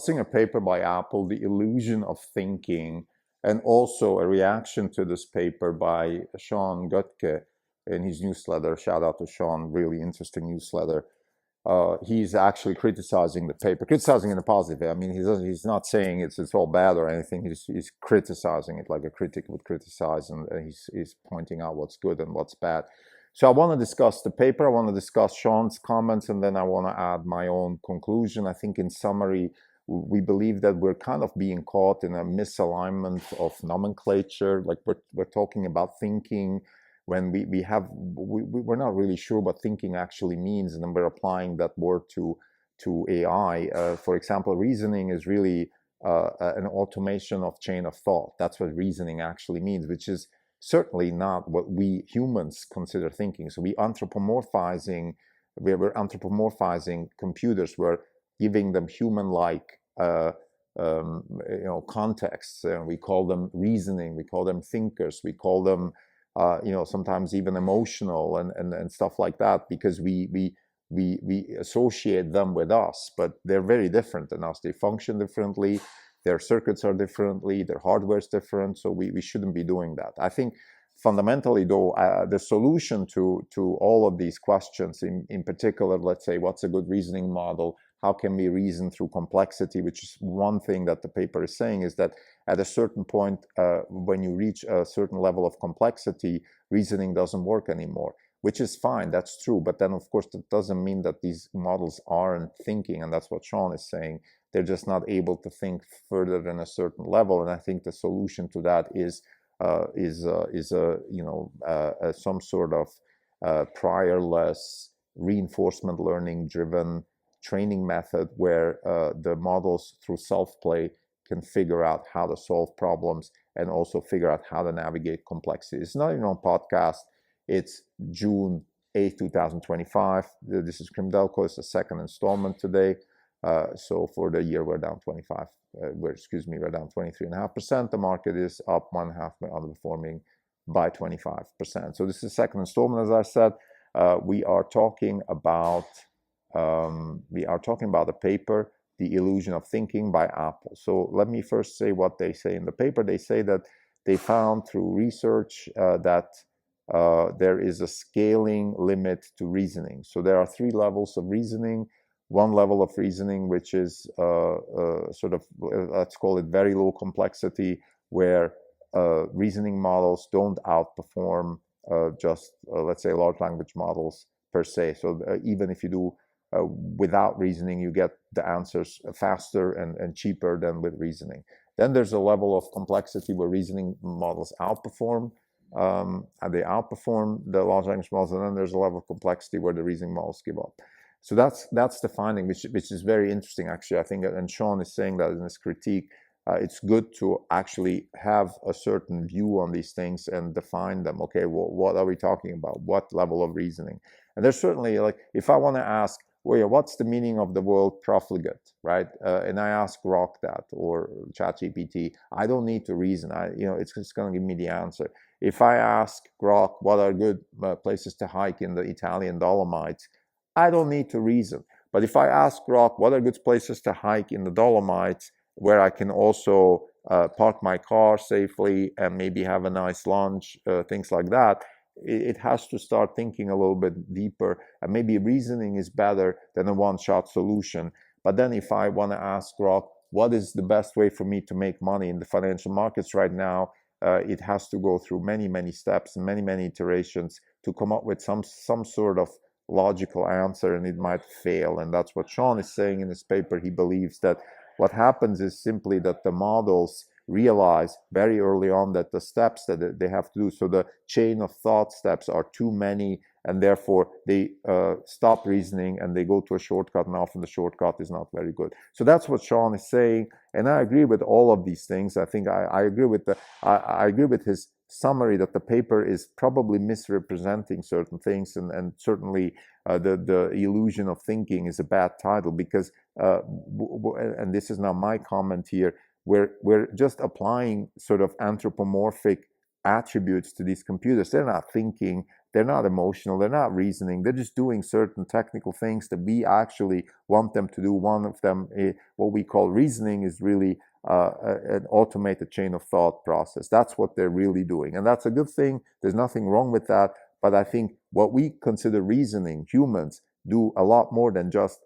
discussing a paper by Apple, The Illusion of Thinking, and also a reaction to this paper by Sean Gutke in his newsletter. Shout out to Sean, really interesting newsletter. He's actually criticizing the paper, criticizing in a positive way. I mean, he's not saying it's all bad or anything. He's criticizing it like a critic would criticize, and he's pointing out what's good and what's bad. So I want to discuss the paper. I want to discuss Sean's comments, and then I want to add my own conclusion. I think in summary, we believe that we're kind of being caught in a misalignment of nomenclature. Like we're talking about thinking when we're not really sure what thinking actually means, and then we're applying that word to AI. For example, reasoning is really an automation of chain of thought. That's what reasoning actually means, which is certainly not what we humans consider thinking. So we're anthropomorphizing computers. We're giving them human-like contexts. We call them reasoning. We call them thinkers. We call them sometimes even emotional and stuff like that, because we associate them with us, but they're very different than us. They function differently. Their circuits are differently. Their hardware is different. So we shouldn't be doing that. I think fundamentally, though, the solution to all of these questions, in particular, let's say, what's a good reasoning model? How can we reason through complexity? Which is one thing that the paper is saying, is that at a certain point, when you reach a certain level of complexity, reasoning doesn't work anymore, which is fine. That's true. But then, of course, that doesn't mean that these models aren't thinking. And that's what Sean is saying. They're just not able to think further than a certain level. And I think the solution to that is some sort of priorless reinforcement learning driven training method where the models through self-play can figure out how to solve problems and also figure out how to navigate complexity. It's not even on podcast. It's June 8th, 2025. This is Krimdelko. It's the second installment today. So for the year, we're down 23.5%. The market is up 1.5%, underperforming by 25%. So this is the second installment, as I said. We are talking about a paper, The Illusion of Thinking by Apple. So let me first say what they say in the paper. They say that they found through research that there is a scaling limit to reasoning. So there are 3 levels of reasoning. One level of reasoning, which is let's call it very low complexity, where reasoning models don't outperform let's say, large language models per se. So even if you do without reasoning, you get the answers faster and cheaper than with reasoning. Then there's a level of complexity where reasoning models outperform, and they outperform the large language models. And then there's a level of complexity where the reasoning models give up. So that's the finding, which is very interesting, actually. I think, and Sean is saying that in his critique. It's good to actually have a certain view on these things and define them. Okay, well, what are we talking about? What level of reasoning? And there's certainly, like, if I want to ask, well, what's the meaning of the word profligate, right? And I ask Grok that, or ChatGPT, I don't need to reason. It's just going to give me the answer. If I ask Grok what are good places to hike in the Italian Dolomites, I don't need to reason. But if I ask Grok what are good places to hike in the Dolomites, where I can also park my car safely and maybe have a nice lunch, things like that, it has to start thinking a little bit deeper. And maybe reasoning is better than a one-shot solution. But then if I want to ask Grok, what is the best way for me to make money in the financial markets right now, it has to go through many, many steps and many, many iterations to come up with some sort of logical answer, and it might fail. And that's what Sean is saying in his paper. He believes that what happens is simply that the models realize very early on that the steps that they have to do, so the chain of thought steps are too many, and therefore they stop reasoning and they go to a shortcut, and often the shortcut is not very good. So that's what Sean is saying, and I agree with all of these things. I think I agree with I agree with his summary that the paper is probably misrepresenting certain things, and certainly the illusion of thinking is a bad title, because and this is now my comment here, we're just applying sort of anthropomorphic attributes to these computers. They're not thinking, they're not emotional, they're not reasoning, they're just doing certain technical things that we actually want them to do. One of them, what we call reasoning, is really an automated chain of thought process. That's what they're really doing. And that's a good thing. There's nothing wrong with that. But I think what we consider reasoning, humans do a lot more than just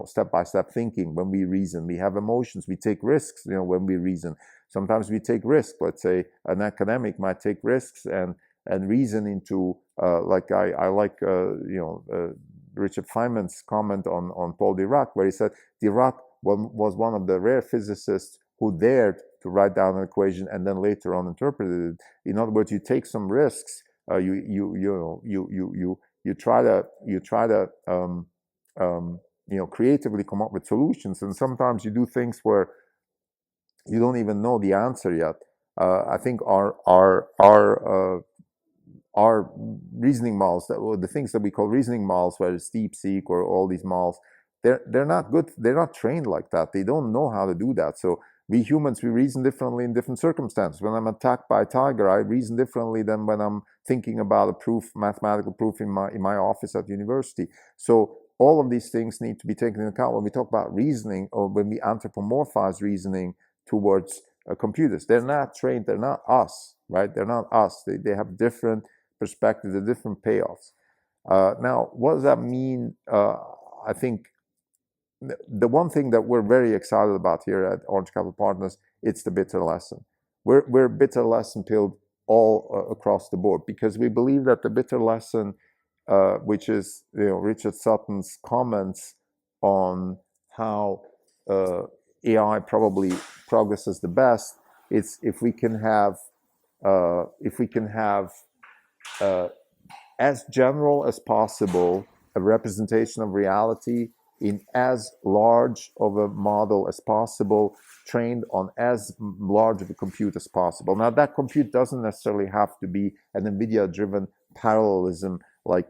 step-by-step thinking. When we reason, we have emotions, we take risks, when we reason. Sometimes we take risks. Let's say an academic might take risks and reason into, like I like Richard Feynman's comment on Paul Dirac, where he said Dirac was one of the rare physicists who dared to write down an equation and then later on interpreted it. In other words, you take some risks. You try to creatively come up with solutions, and sometimes you do things where you don't even know the answer yet. I think our reasoning models, the things that we call reasoning models, whether it's DeepSeek or all these models, they're not good. They're not trained like that. They don't know how to do that. So we humans, we reason differently in different circumstances. When I'm attacked by a tiger, I reason differently than when I'm thinking about a proof, mathematical proof in my office at university. So all of these things need to be taken into account when we talk about reasoning, or when we anthropomorphize reasoning towards computers. They're not trained. They're not us, right? They're not us. They have different perspectives, the different payoffs. Now, what does that mean? I think the one thing that we're very excited about here at Orange Capital Partners, it's the bitter lesson. We're bitter lesson pilled all across the board, because we believe that the bitter lesson, which is Richard Sutton's comments on how AI probably progresses the best, it's if we can have as general as possible a representation of reality in as large of a model as possible, trained on as large of a compute as possible. Now, that compute doesn't necessarily have to be an NVIDIA-driven parallelism like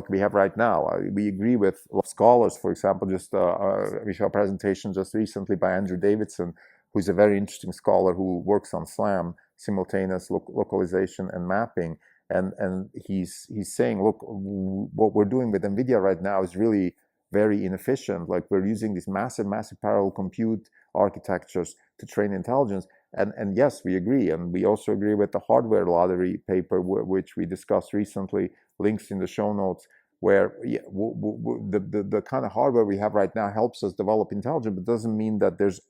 we have right now. We agree with scholars, for example. We saw a presentation just recently by Andrew Davison, who's a very interesting scholar who works on SLAM, simultaneous localization and mapping. And he's saying, look, what we're doing with NVIDIA right now is really very inefficient. Like, we're using these massive parallel compute architectures to train intelligence. And yes, we agree. And we also agree with the hardware lottery paper, which we discussed recently, links in the show notes, where the kind of hardware we have right now helps us develop intelligence, but doesn't mean that there's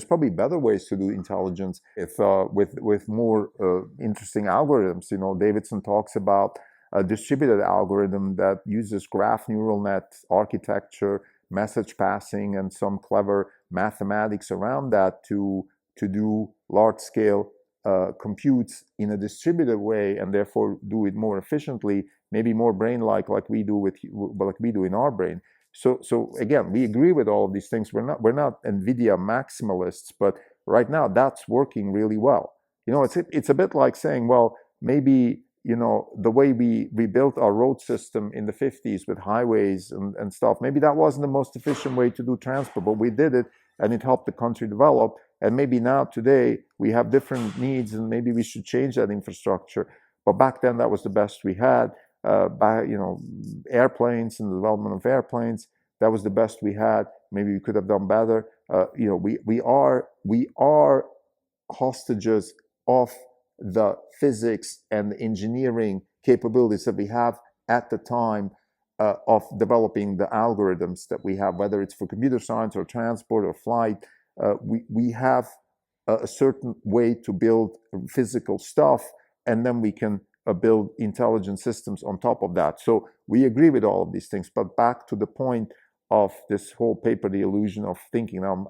probably better ways to do intelligence with more interesting algorithms. Davison talks about a distributed algorithm that uses graph neural net architecture, message passing, and some clever mathematics around that to do large-scale computes in a distributed way, and therefore do it more efficiently, maybe more brain-like, like we do in our brain. So again, we agree with all of these things. We're not NVIDIA maximalists, but right now that's working really well. It's a bit like saying, well, maybe the way we built our road system in the 50s with highways and stuff, maybe that wasn't the most efficient way to do transport, but we did it, and it helped the country develop. And maybe now today we have different needs, and maybe we should change that infrastructure. But back then that was the best we had. Airplanes and the development of airplanes, that was the best we had. Maybe we could have done better. We are hostages of the physics and engineering capabilities that we have at the time of developing the algorithms that we have, whether it's for computer science or transport or flight. We have a certain way to build physical stuff, and then we can build intelligent systems on top of that. So we agree with all of these things. But back to the point of this whole paper, the illusion of thinking. Now,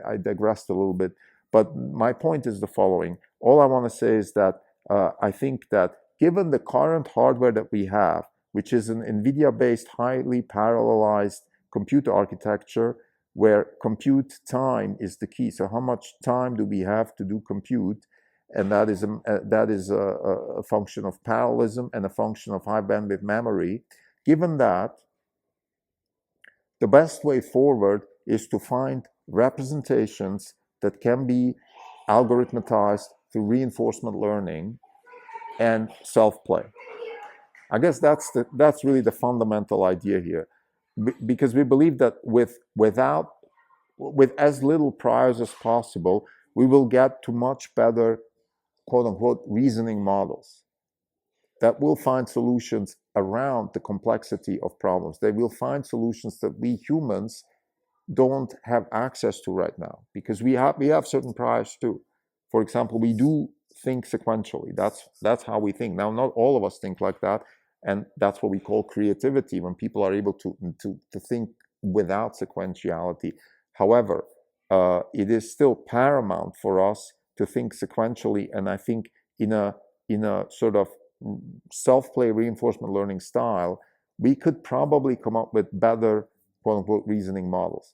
I digressed a little bit, but my point is the following. All I want to say is that I think that given the current hardware that we have, which is an NVIDIA-based, highly parallelized computer architecture, where compute time is the key. So how much time do we have to do compute? And that is a function of parallelism and a function of high bandwidth memory. Given that, the best way forward is to find representations that can be algorithmatized through reinforcement learning and self-play. I guess that's really the fundamental idea here, because we believe that with as little priors as possible, we will get to much better, quote unquote, reasoning models that will find solutions around the complexity of problems. They will find solutions that we humans don't have access to right now, because we have certain priors too. For example, we do think sequentially. That's how we think. Now, not all of us think like that, and that's what we call creativity, when people are able to think without sequentiality. However, it is still paramount for us to think sequentially, and I think in a sort of self-play reinforcement learning style, we could probably come up with better, quote unquote, reasoning models.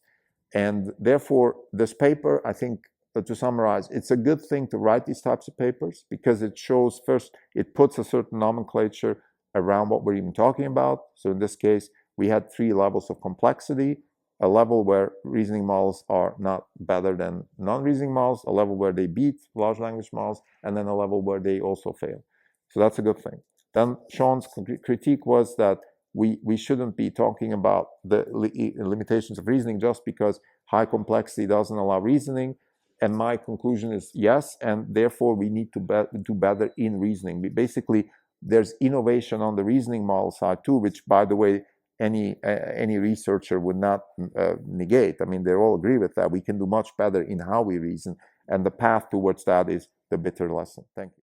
And therefore, this paper, I think, to summarize, it's a good thing to write these types of papers, because it shows, first, it puts a certain nomenclature around what we're even talking about. So in this case, we had 3 levels of complexity: a level where reasoning models are not better than non-reasoning models, a level where they beat large language models, and then a level where they also fail. So that's a good thing. Then Sean's critique was that we shouldn't be talking about the limitations of reasoning just because high complexity doesn't allow reasoning. And my conclusion is yes, and therefore we need to do better in reasoning. Basically, there's innovation on the reasoning model side too, which, by the way, any researcher would not negate. I mean, they all agree with that. We can do much better in how we reason, and the path towards that is the bitter lesson. Thank you.